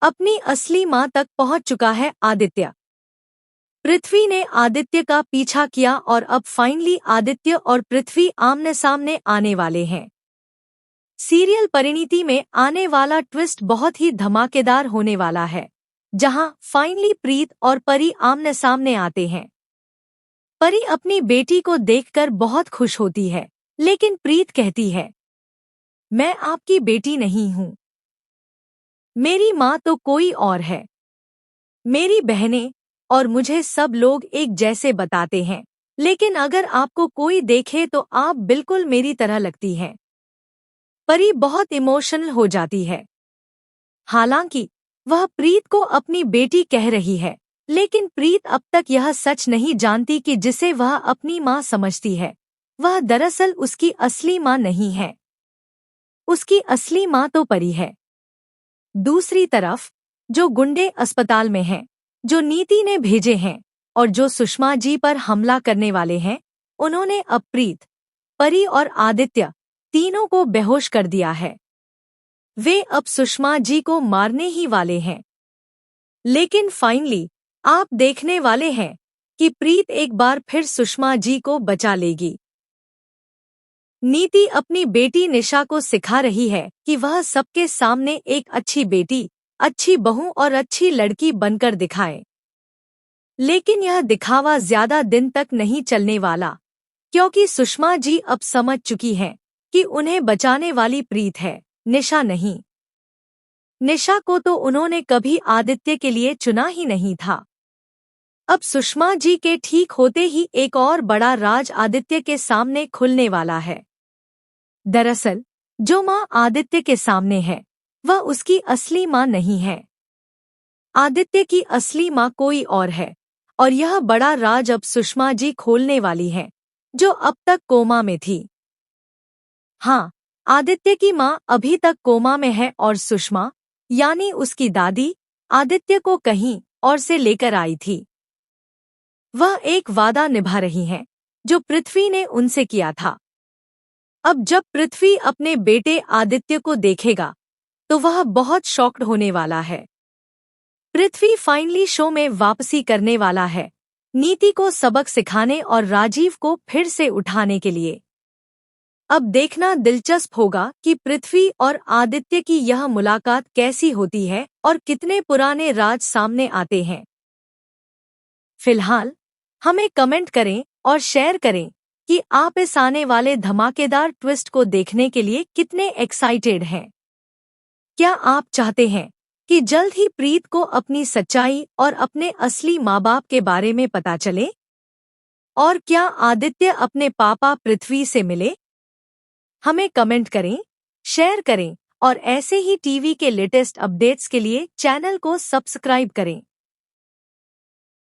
अपनी असली मां तक पहुंच चुका है आदित्य। पृथ्वी ने आदित्य का पीछा किया और अब फाइनली आदित्य और पृथ्वी आमने सामने आने वाले हैं। सीरियल परिणीति में आने वाला ट्विस्ट बहुत ही धमाकेदार होने वाला है, जहां फाइनली प्रीत और परी आमने सामने आते हैं। परी अपनी बेटी को देखकर बहुत खुश होती है, लेकिन प्रीत कहती है, मैं आपकी बेटी नहीं हूं, मेरी माँ तो कोई और है। मेरी बहनें और मुझे सब लोग एक जैसे बताते हैं, लेकिन अगर आपको कोई देखे तो आप बिल्कुल मेरी तरह लगती हैं। परी बहुत इमोशनल हो जाती है। हालांकि वह प्रीत को अपनी बेटी कह रही है, लेकिन प्रीत अब तक यह सच नहीं जानती कि जिसे वह अपनी माँ समझती है, वह दरअसल उसकी असली माँ नहीं है। उसकी असली माँ तो परी है। दूसरी तरफ जो गुंडे अस्पताल में हैं, जो नीति ने भेजे हैं और जो सुषमा जी पर हमला करने वाले हैं, उन्होंने अब प्रीत, परी और आदित्य तीनों को बेहोश कर दिया है। वे अब सुषमा जी को मारने ही वाले हैं। लेकिन फाइनली आप देखने वाले हैं कि प्रीत एक बार फिर सुषमा जी को बचा लेगी। नीति अपनी बेटी निशा को सिखा रही है कि वह सबके सामने एक अच्छी बेटी, अच्छी बहू और अच्छी लड़की बनकर दिखाए। लेकिन यह दिखावा ज्यादा दिन तक नहीं चलने वाला, क्योंकि सुषमा जी अब समझ चुकी हैं कि उन्हें बचाने वाली प्रीत है, निशा नहीं। निशा को तो उन्होंने कभी आदित्य के लिए चुना ही नहीं था। अब सुषमा जी के ठीक होते ही एक और बड़ा राज आदित्य के सामने खुलने वाला है। दरअसल जो माँ आदित्य के सामने है, वह उसकी असली माँ नहीं है। आदित्य की असली माँ कोई और है, और यह बड़ा राज अब सुषमा जी खोलने वाली है, जो अब तक कोमा में थी। हाँ, आदित्य की माँ अभी तक कोमा में है और सुषमा, यानी उसकी दादी, आदित्य को कहीं और से लेकर आई थी। वह एक वादा निभा रही हैं, जो पृथ्वी ने उनसे किया था। अब जब पृथ्वी अपने बेटे आदित्य को देखेगा, तो वह बहुत शॉक्ड होने वाला है। पृथ्वी फाइनली शो में वापसी करने वाला है, नीति को सबक सिखाने और राजीव को फिर से उठाने के लिए। अब देखना दिलचस्प होगा कि पृथ्वी और आदित्य की यह मुलाकात कैसी होती है और कितने पुराने राज सामने आते हैं। फिलहाल हमें कमेंट करें और शेयर करें कि आप इस आने वाले धमाकेदार ट्विस्ट को देखने के लिए कितने एक्साइटेड हैं। क्या आप चाहते हैं कि जल्द ही प्रीत को अपनी सच्चाई और अपने असली माँ बाप के बारे में पता चले? और क्या आदित्य अपने पापा पृथ्वी से मिले? हमें कमेंट करें, शेयर करें और ऐसे ही टीवी के लेटेस्ट अपडेट्स के लिए चैनल को सब्सक्राइब करें।